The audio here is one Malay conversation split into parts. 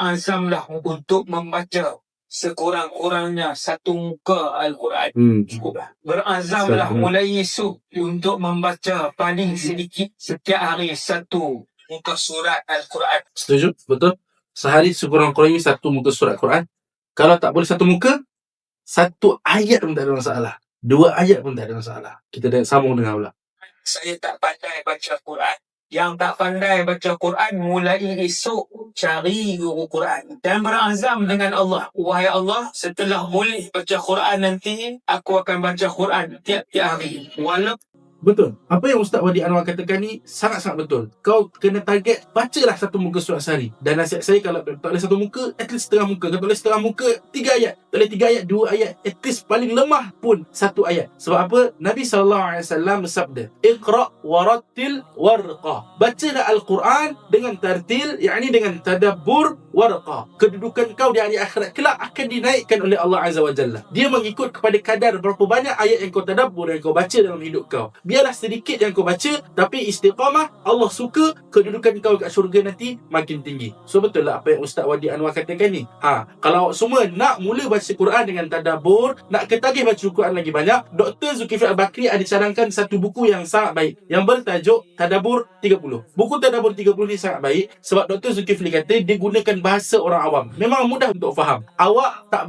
berazamlah untuk membaca sekurang-kurangnya satu muka Al-Quran. Cukuplah. Berazamlah mulai esok untuk membaca paling sedikit setiap hari satu muka surat Al-Quran. Setuju? Betul? Sehari sekurang-kurangnya satu muka surat Al-Quran. Kalau tak boleh satu muka, satu ayat pun tak ada masalah. 2 ayat pun tak ada masalah. Kita dah sambung dengan Allah. Saya tak pandai baca Quran. Yang tak pandai baca Quran, mulai esok cari guru Quran dan berazam dengan Allah. Wahai Allah, setelah boleh baca Quran nanti, aku akan baca Quran tiap-tiap hari. Betul. Apa yang Ustaz Wadi Anwar katakan ni sangat-sangat betul. Kau kena target, bacalah satu muka surat sehari. Dan nasihat saya, kalau tak boleh satu muka, at least setengah muka. Kalau tak boleh setengah muka, 3 ayat. Tak boleh 3 ayat, 2 ayat. At least paling lemah pun 1 ayat. Sebab apa? Nabi SAW bersabda, Iqra' warattil warqa. Bacalah Al-Quran dengan tartil, yakni dengan tadabbur warqa. Kedudukan kau di hari akhirat kelak akan dinaikkan oleh Allah Azza wa Jalla. Dia mengikut kepada kadar berapa banyak ayat yang kau tadabbur, yang kau baca dalam hidup kau. Biarlah sedikit yang kau baca, tapi istiqamah. Allah suka kedudukan kau kat syurga nanti makin tinggi. So betul lah apa yang Ustaz Wadi Anwar katakan ni. Kalau semua nak mula baca Quran dengan tadabbur, nak ketagih baca Quran lagi banyak, Dr. Zulkifli Al-Bakri ada cadangkan satu buku yang sangat baik yang bertajuk Tadabbur 30. Buku Tadabbur 30 ni sangat baik sebab Dr. Zulkifli kata dia gunakan bahasa orang awam. Memang mudah untuk faham. Awak tak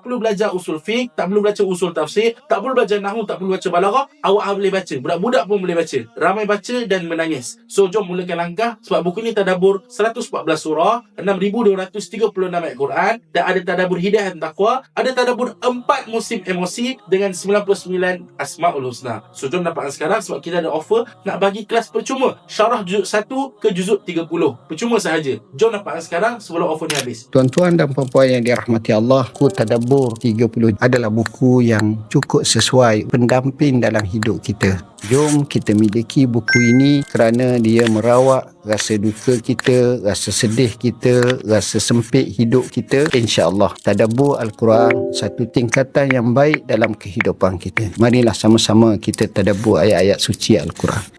perlu belajar usul fiqh, tak perlu belajar usul tafsir, tak perlu belajar nahwu, tak perlu baca balaghah. Awak boleh baca. Budak-budak pun boleh baca. Ramai baca dan menangis. So jom mulakan langkah. Sebab buku ni tadabbur 114 surah, 6,236 ayat Quran, dan ada tadabbur hidayah dan taqwa, ada tadabbur 4 musim emosi dengan 99 Asmaul Husna. So jom dapatkan sekarang sebab kita ada offer nak bagi kelas percuma. Syarah juzuk 1 ke juzuk 30. Percuma sahaja. Jom dapatkan sekarang sebelum offer ni habis. Tuan-tuan dan puan-puan yang dirahmati Allah, buku Tadabbur 30 adalah buku yang cukup sesuai pendamping dalam hidup kita. Jom kita miliki buku ini kerana dia merawat rasa duka kita, rasa sedih kita, rasa sempit hidup kita. InsyaAllah Tadabbur Al-Quran satu tingkatan yang baik dalam kehidupan kita. Marilah sama-sama kita tadabbur ayat-ayat suci Al-Quran.